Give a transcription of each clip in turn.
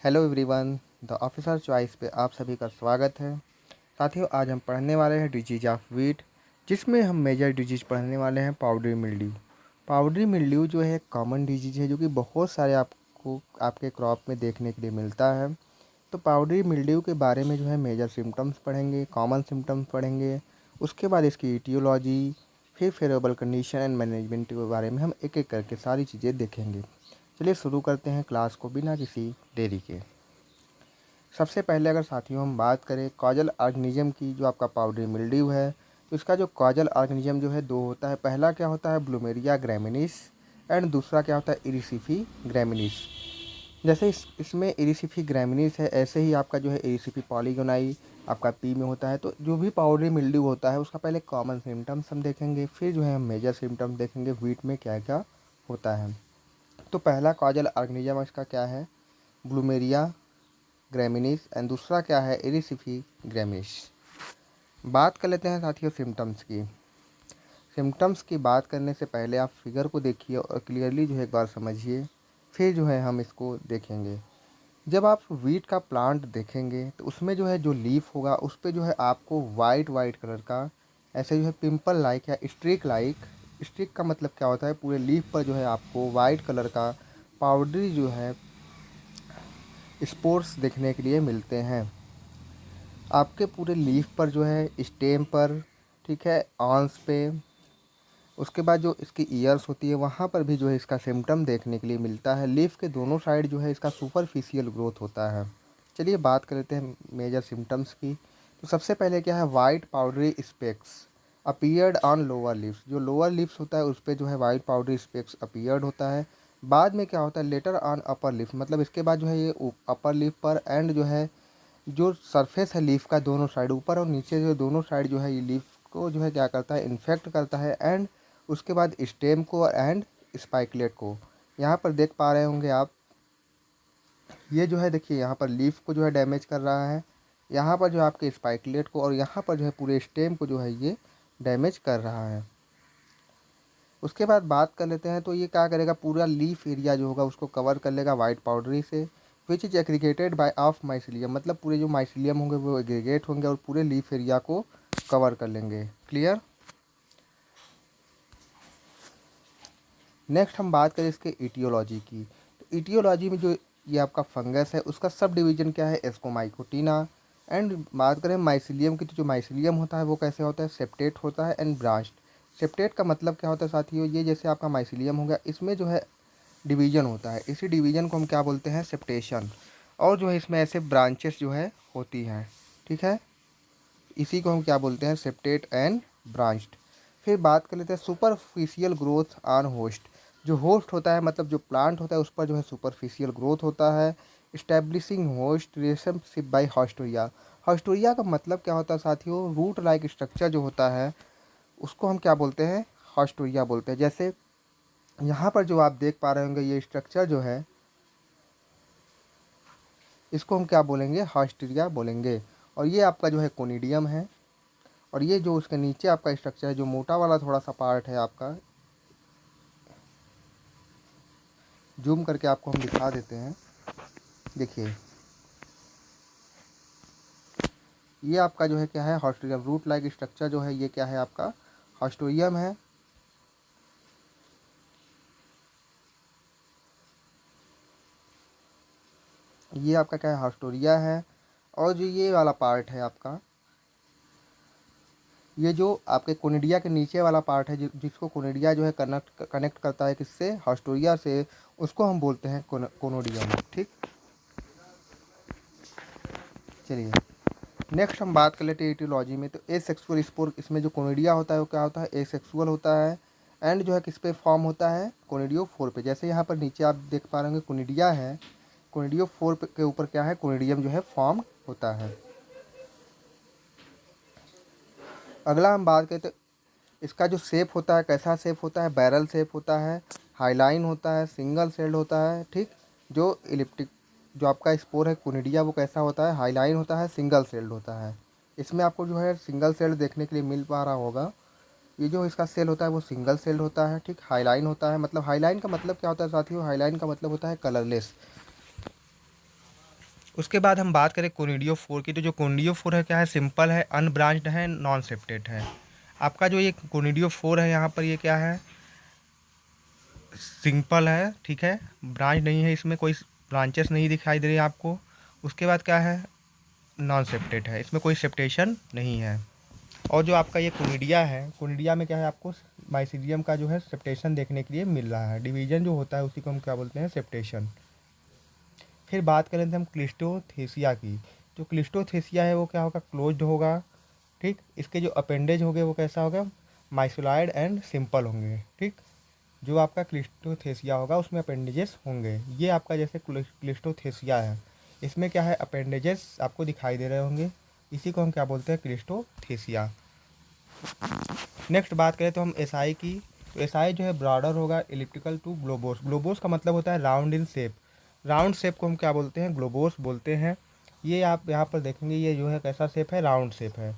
Hello everyone, the officer choice पे आप सभी का स्वागत है। साथियों, आज हम पढ़ने वाले हैं डिजीज ऑफ वीट, जिसमें हम मेजर डिजीज पढ़ने वाले हैं पाउडरी मिल्ड्यू। पाउडरी मिल्ड्यू जो है एक कॉमन डिजीज है जो कि बहुत सारे आपको आपके क्रॉप में देखने के लिए मिलता है। तो पाउडरी मिल्ड्यू के बारे में जो है मेजर सिम्टम्स पढ़ेंगे, कॉमन सिम्टम्स पढ़ेंगे, उसके बाद इसकी इटियोलॉजी, फिर फेवरेबल कंडीशन एंड मैनेजमेंट के बारे में हम एक एक करके सारी चीज़ें देखेंगे। चलिए शुरू करते हैं क्लास को बिना किसी देरी के। सबसे पहले अगर साथियों हम बात करें कॉजल ऑर्गेनिज्म की, जो आपका पाउडरी मिल्ड्यू है, तो इसका जो कॉजल ऑर्गेनिज्म जो है दो होता है। पहला क्या होता है, ब्लूमेरिया ग्रैमिनिस, एंड दूसरा क्या होता है, इरिसिफी ग्रैमिनिस। जैसे इसमें इरिसिफी ग्रैमिनिस है, ऐसे ही आपका जो है इरिसिफी पॉलीगोनाई आपका पी में होता है। तो जो भी पाउडरी मिल्ड्यू होता है उसका पहले कॉमन सिम्टम्स हम देखेंगे, फिर जो है हम मेजर सिम्टम्स देखेंगे वीट में क्या क्या होता है। तो पहला कॉजल ऑर्गेनिज्म इसका क्या है, ब्लूमेरिया ग्रैमिनिस, एंड दूसरा क्या है, इरिसिफी ग्रैमिनिस। बात कर लेते हैं साथियों सिम्टम्स की। सिम्टम्स की बात करने से पहले आप फिगर को देखिए और क्लियरली जो है एक बार समझिए, फिर जो है हम इसको देखेंगे। जब आप वीट का प्लांट देखेंगे तो उसमें जो है जो लीफ होगा उस पर जो है आपको वाइट वाइट कलर का ऐसे जो है पिंपल लाइक या स्ट्रिक लाइक, स्ट्रिक का मतलब क्या होता है, पूरे लीफ पर जो है आपको वाइट कलर का पाउडरी जो है स्पोर्स देखने के लिए मिलते हैं आपके पूरे लीफ पर, जो है स्टेम पर, ठीक है, आंस पे। उसके बाद जो इसकी ईयर्स होती है वहाँ पर भी जो है इसका सिम्टम देखने के लिए मिलता है। लीफ के दोनों साइड जो है इसका सुपरफिशियल ग्रोथ होता है। चलिए बात कर लेते हैं मेजर सिम्टम्स की। तो सबसे पहले क्या है, white powdery specs appeared on lower lips. जो लोअर लिप्स होता है उस पर जो है वाइट पाउडरी स्पेक्स अपीयर्ड होता है। बाद में क्या होता है, लेटर ऑन अपर लिप्स, मतलब इसके बाद जो है ये अपर लिप पर, एंड जो है जो सरफेस है लीफ का दोनों साइड, ऊपर और नीचे जो दोनों साइड जो है ये लीफ को जो है क्या करता है, इन्फेक्ट करता है। एंड उसके बाद स्टेम को एंड स्पाइकलेट को, यहाँ पर देख पा रहे होंगे आप, ये जो है देखिए यहाँ पर लीफ को जो है डैमेज कर रहा है, यहाँ पर जो आपके स्पाइकलेट को, और यहाँ पर जो है पूरे स्टेम को जो है ये डैमेज कर रहा है। उसके बाद बात कर लेते हैं, तो ये क्या करेगा, पूरा लीफ एरिया जो होगा उसको कवर कर लेगा वाइट पाउडरी से, which is aggregated by of mycelium, मतलब पूरे जो माइसिलियम होंगे वो एग्रीगेट होंगे और पूरे लीफ एरिया को कवर कर लेंगे। क्लियर। नेक्स्ट हम बात करें इसके इटियोलॉजी की। तो इटियोलॉजी में जो ये आपका फंगस है उसका सब डिवीजन क्या है, एस्कोमाइकोटिना। एंड बात करें माइसिलियम की, तो जो माइसिलियम होता है वो कैसे होता है, सेप्टेट होता है एंड ब्रांच्ड। सेप्टेट का मतलब क्या होता है साथियों, ये जैसे आपका माइसिलियम हो गया, इसमें जो है डिवीजन होता है, इसी डिवीजन को हम क्या बोलते हैं, सेप्टेशन। और जो है इसमें ऐसे ब्रांचेस जो है होती हैं, ठीक है, इसी को हम क्या बोलते हैं, सेप्टेट एंड ब्रांच्ड। फिर बात कर लेते हैं सुपरफिशियल ग्रोथ ऑन होस्ट। जो होस्ट होता है मतलब जो प्लांट होता है उस पर जो है सुपरफिशियल ग्रोथ होता है। Establishing host relationship by haustoria. Haustoria का मतलब क्या होता है साथियों, रूट लाइक स्ट्रक्चर जो होता है उसको हम क्या बोलते हैं, हॉस्टोरिया बोलते हैं। जैसे यहाँ पर जो आप देख पा रहे होंगे ये स्ट्रक्चर जो है इसको हम क्या बोलेंगे, हॉस्टोरिया बोलेंगे। और ये आपका जो है कोनिडियम है, और ये जो उसके नीचे आपका स्ट्रक्चर है, जो मोटा वाला थोड़ा सा पार्ट है आपका, जूम करके आपको हम दिखा देते हैं, देखिए ये आपका जो है क्या है, हॉस्टोरियम। रूट लाइक स्ट्रक्चर जो है ये क्या है आपका, हॉस्टोरियम है। ये आपका क्या है, हॉस्टोरिया है। और जो ये वाला पार्ट है आपका, ये जो आपके कोनिडिया के नीचे वाला पार्ट है, जिसको कोनिडिया जो है कनेक्ट करता है किससे, हॉस्टोरिया से, उसको हम बोलते हैं कोनोडियम। ठीक, चलिए नेक्स्ट हम बात कर लेते हैं एटियोलॉजी में। तो एसेक्सुअल स्पोर, इसमें जो कोनिडिया होता है वो क्या होता है, एसेक्सुअल होता है। एंड जो है किस पे फॉर्म होता है, कोनिडियो फोर पे। जैसे यहाँ पर नीचे आप देख पा रहे होंगे कोनिडिया है, कोनिडियो फोर के ऊपर क्या है, कोनिडियम जो है फॉर्म होता है। अगला हम बात करें तो इसका जो शेप होता है कैसा शेप होता है, बैरल शेप होता है, हाईलाइन होता है, सिंगल सेल्ड होता है। ठीक, जो इलिप्टिक जो आपका स्पोर है कोनिडिया वो कैसा होता है, हाईलाइन होता है, सिंगल सेल्ड होता है। इसमें आपको जो है सिंगल सेल्ड देखने के लिए मिल पा रहा होगा। ये जो इसका सेल होता है वो सिंगल सेल्ड होता है। ठीक, हाईलाइन होता है, मतलब हाईलाइन का मतलब क्या होता है साथियों, हाईलाइन का मतलब होता है कलरलेस। उसके बाद हम बात करें कोनिडियोफोर की, तो जो कोनिडियोफोर है क्या है, सिंपल है, अनब्रांच्ड है, नॉन सेप्टेट है। आपका जो ये कोनिडियोफोर है यहाँ पर ये क्या है, सिंपल है, ठीक है, ब्रांच नहीं है, इसमें कोई ब्रांचेस नहीं दिखाई दे रही है आपको। उसके बाद क्या है, नॉन सेप्टेट है, इसमें कोई सेप्टेशन नहीं है। और जो आपका ये कोनिडिया है, कोनिडिया में क्या है, आपको माइसीडियम का जो है सेप्टेशन देखने के लिए मिल रहा है। डिवीजन जो होता है उसी को हम क्या बोलते हैं, सेप्टेशन। फिर बात करें थे हम क्लिस्टोथेसिया की। जो क्लिस्टोथेसिया है वो क्या होगा, क्लोज्ड होगा, ठीक। इसके जो अपेंडेज होंगे वो कैसा होगा, माइसोलाइड एंड सिंपल होंगे, ठीक। जो आपका क्लिस्टोथेसिया होगा उसमें अपेंडेजेस होंगे। ये आपका जैसे क्लिस्टोथेसिया है, इसमें क्या है, अपेंडेजेस आपको दिखाई दे रहे होंगे, इसी को हम क्या बोलते हैं, क्लिस्टोथेसिया। नेक्स्ट बात करें तो हम एसआई की, तो एसआई जो है ब्रॉडर होगा, इलिप्टिकल टू ग्लोबोस। ग्लोबोस का मतलब होता है round in shape. Round shape को हम क्या बोलते हैं, ग्लोबोस बोलते हैं। ये आप यहाँ पर देखेंगे, ये जो है कैसा शेप है, राउंड शेप है।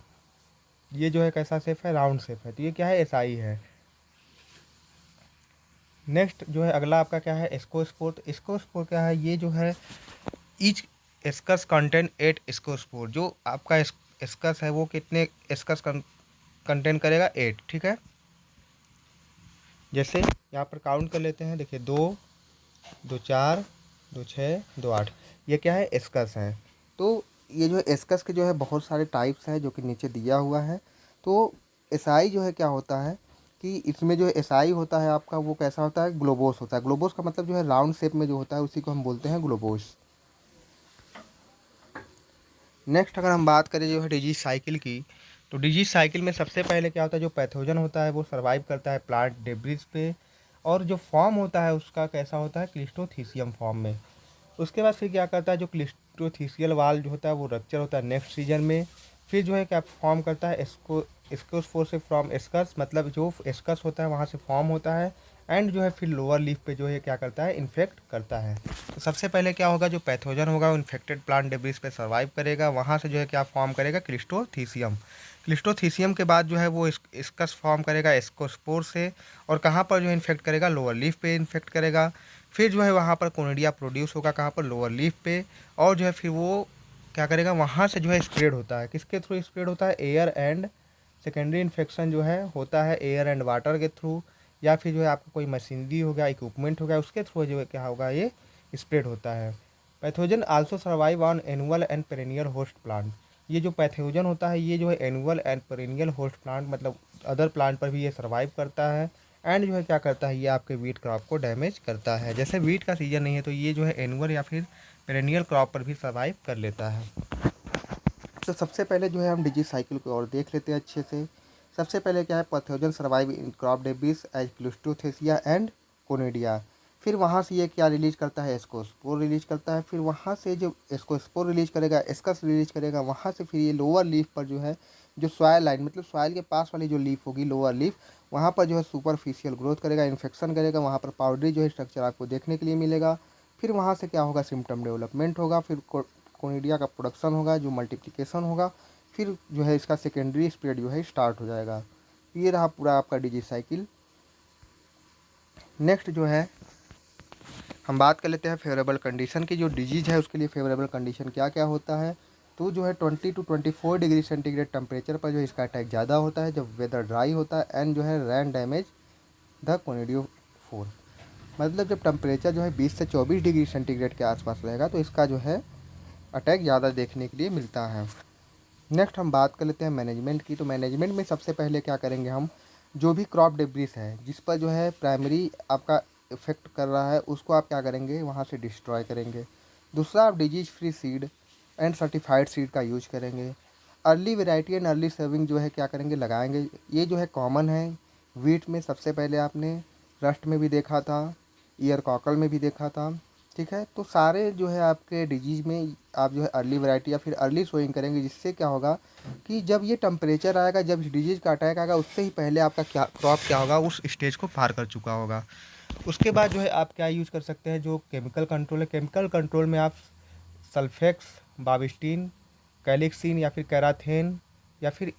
ये जो है कैसा शेप है, राउंड शेप है, तो ये क्या है, एसआई है। नेक्स्ट जो है अगला आपका क्या है, एस्कोस्पोर। तो एस्कोस्पोर क्या है, ये जो है ईच एस्कस कंटेन 8 एस्कोस्पोर। जो आपका एस्कस है वो कितने एस्कस कंटेन करेगा, 8, ठीक है। जैसे यहाँ पर काउंट कर लेते हैं, देखिए 2, 2 4, 2 6, 2 8, ये क्या है, एस्कस है। तो ये जो है एस्कस के जो है बहुत सारे टाइप्स हैं जो कि नीचे दिया हुआ है। तो एसआई जो है क्या होता है कि इसमें जो एसआई होता है आपका वो कैसा होता है, ग्लोबोस होता है। ग्लोबोस का मतलब जो है राउंड शेप में जो होता है उसी को हम बोलते हैं ग्लोबोस। नेक्स्ट अगर हम बात करें जो है डिजीज साइकिल की, तो डिजीज साइकिल में सबसे पहले क्या होता है, जो पैथोजन होता है वो सर्वाइव करता है प्लांट डेब्रिज पे, और जो फॉर्म होता है उसका कैसा होता है, क्लिस्टोथीसियम फॉर्म में। उसके बाद फिर क्या करता है, जो क्लिस्टोथीसियल वाल जो होता है वो रप्चर होता है नेक्स्ट सीजन में। फिर जो है क्या फॉर्म करता है, एस्कोस्पोर से फ्रॉम एस्कस, मतलब जो एस्कस होता है वहाँ से फॉर्म होता है, एंड जो है फिर लोअर लीफ पे जो है क्या करता है, इन्फेक्ट करता है। तो सबसे पहले क्या होगा, जो पैथोजन होगा वो इन्फेक्टेड प्लांट डेब्रिस पे सर्वाइव करेगा, वहाँ से जो है क्या फॉर्म करेगा, क्लिस्टोथीसियम। क्लिस्टोथीसियम के बाद जो है वो एस्कस फॉर्म करेगा एस्कोस्पोर से, और कहाँ पर जो है इन्फेक्ट करेगा, लोअर लीफ पे इन्फेक्ट करेगा। फिर जो है वहाँ पर कोनिडिया प्रोड्यूस होगा, कहाँ पर, लोअर लीफ पे, और जो है फिर वो क्या करेगा, वहाँ से जो है स्प्रेड होता है, किसके थ्रू स्प्रेड होता है, एयर एंड सेकेंडरी इन्फेक्शन जो है होता है एयर एंड वाटर के थ्रू, या फिर जो है आपका कोई मशीनरी हो गया, इक्विपमेंट हो गया, उसके थ्रू जो है क्या होगा, ये स्प्रेड होता है। Pathogen also survive on annual and perennial host plant. ये जो पैथोजन होता है ये जो है annual and perennial host plant, मतलब अदर प्लांट पर भी ये सर्वाइव करता है, एंड जो है क्या करता है, ये आपके वीट क्रॉप को डैमेज करता है। जैसे वीट का सीजन नहीं है तो ये जो है एनुअल या फिर पेरेनियल क्रॉप पर भी सर्वाइव कर लेता है। तो सबसे पहले जो है हम डिजीज साइकिल को और देख लेते हैं अच्छे से। सबसे पहले क्या है, pathogen survive in crop debris as cleistothecia and conidia. फिर वहाँ से ये क्या रिलीज करता है, एस्कोस्पोर रिलीज करता है। फिर वहाँ से जो एस्कोस्पोर रिलीज करेगा, एस्कस रिलीज करेगा, वहाँ से फिर ये लोअर लीफ पर जो है, जो सॉयल लाइन मतलब सॉयल के पास वाली जो लीफ होगी, लोअर लीफ, वहाँ पर जो है सुपरफिशियल ग्रोथ करेगा, इन्फेक्शन करेगा, वहाँ पर पाउडरी जो है स्ट्रक्चर आपको देखने के लिए मिलेगा। फिर वहाँ से क्या होगा, सिम्टम डेवलपमेंट होगा, फिर कोनिडिया का प्रोडक्शन होगा, जो मल्टीप्लिकेशन होगा, फिर जो है इसका सेकेंडरी स्प्रेड जो है स्टार्ट हो जाएगा। ये रहा पूरा आपका डिजीज साइकिल। नेक्स्ट जो है हम बात कर लेते हैं फेवरेबल कंडीशन की। जो डिजीज है उसके लिए फेवरेबल कंडीशन क्या क्या होता है, तो जो है 20 to 24 डिग्री सेंटीग्रेड टेम्परेचर पर जो इसका अटैक ज़्यादा होता है, जब वेदर ड्राई होता है, एंड जो है रैन डैमेज द कोनिडियोफोर। मतलब जब टेम्परेचर जो है 20 से 24 डिग्री सेंटीग्रेड के आसपास रहेगा तो इसका जो है अटैक ज़्यादा देखने के लिए मिलता है। नेक्स्ट हम बात कर लेते हैं मैनेजमेंट की। तो मैनेजमेंट में सबसे पहले क्या करेंगे हम, जो भी क्रॉप डेब्रिस है जिस पर जो है प्राइमरी आपका इफेक्ट कर रहा है उसको आप क्या करेंगे, वहाँ से डिस्ट्रॉय करेंगे। दूसरा, आप disease free seed and certified seed का यूज करेंगे। Early variety and early serving जो है क्या करेंगे, लगाएंगे। ये जो है कॉमन है वीट में, सबसे पहले आपने रस्ट में भी देखा था, ईयर कॉकल में भी देखा था, ठीक है। तो सारे जो है आपके डिजीज़ में आप जो है अर्ली वैरायटी या फिर अर्ली सोइंग करेंगे, जिससे क्या होगा कि जब ये टेम्परेचर आएगा, जब डिजीज़ का अटैक आएगा, उससे ही पहले आपका क्या क्रॉप क्या होगा, उस स्टेज को पार कर चुका होगा। उसके बाद जो है आप क्या यूज़ कर सकते हैं, जो केमिकल कंट्रोल है, केमिकल कंट्रोल में आप सल्फेक्स, बाविस्टीन, कैलिक्सिन या फिर कैराथेन या फिर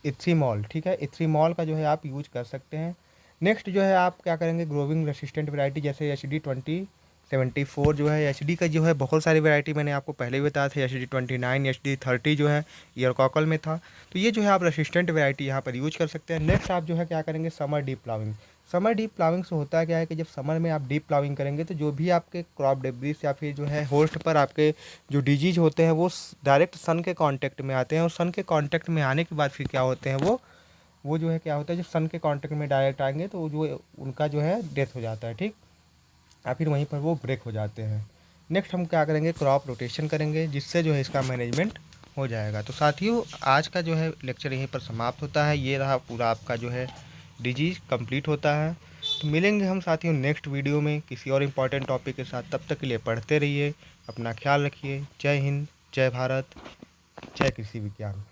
इथ्रीमॉल, ठीक है, इथ्रीमॉल का जो है आप यूज कर सकते हैं। नेक्स्ट जो है आप क्या करेंगे, ग्रोविंग रेसिस्टेंट वैरायटी जैसे HD20 74 जो है एच डी का जो है बहुत सारी वैरायटी मैंने आपको पहले भी बताया था। HD29, HD30 जो है ईयर कॉकल में था। तो ये जो है आप रेसिस्टेंट वैरायटी यहाँ पर यूज कर सकते हैं। नेक्स्ट आप जो है क्या करेंगे, summer deep ploughing. Summer deep ploughing से होता क्या है कि जब समर में आप डीप प्लाविंग करेंगे तो जो भी आपके क्रॉप डेब्रिस या फिर जो है होस्ट पर आपके जो डिजीज होते हैं वो डायरेक्ट सन के कांटेक्ट में आते हैं, और सन के कांटेक्ट में आने के बाद फिर क्या होते हैं, वो जो है क्या होता है, जब सन के कांटेक्ट में डायरेक्ट आएंगे तो जो उनका जो है डेथ हो जाता है, ठीक, या फिर वहीं पर वो ब्रेक हो जाते हैं। नेक्स्ट हम क्या करेंगे, क्रॉप रोटेशन करेंगे, जिससे जो है इसका मैनेजमेंट हो जाएगा। तो साथियों आज का जो है लेक्चर यहीं पर समाप्त होता है। ये रहा पूरा आपका जो है डिजीज कंप्लीट होता है। तो मिलेंगे हम साथियों नेक्स्ट वीडियो में किसी और इम्पोर्टेंट टॉपिक के साथ। तब तक के लिए पढ़ते रहिए, अपना ख्याल रखिए। जय हिंद, जय भारत, जय कृषि विज्ञान।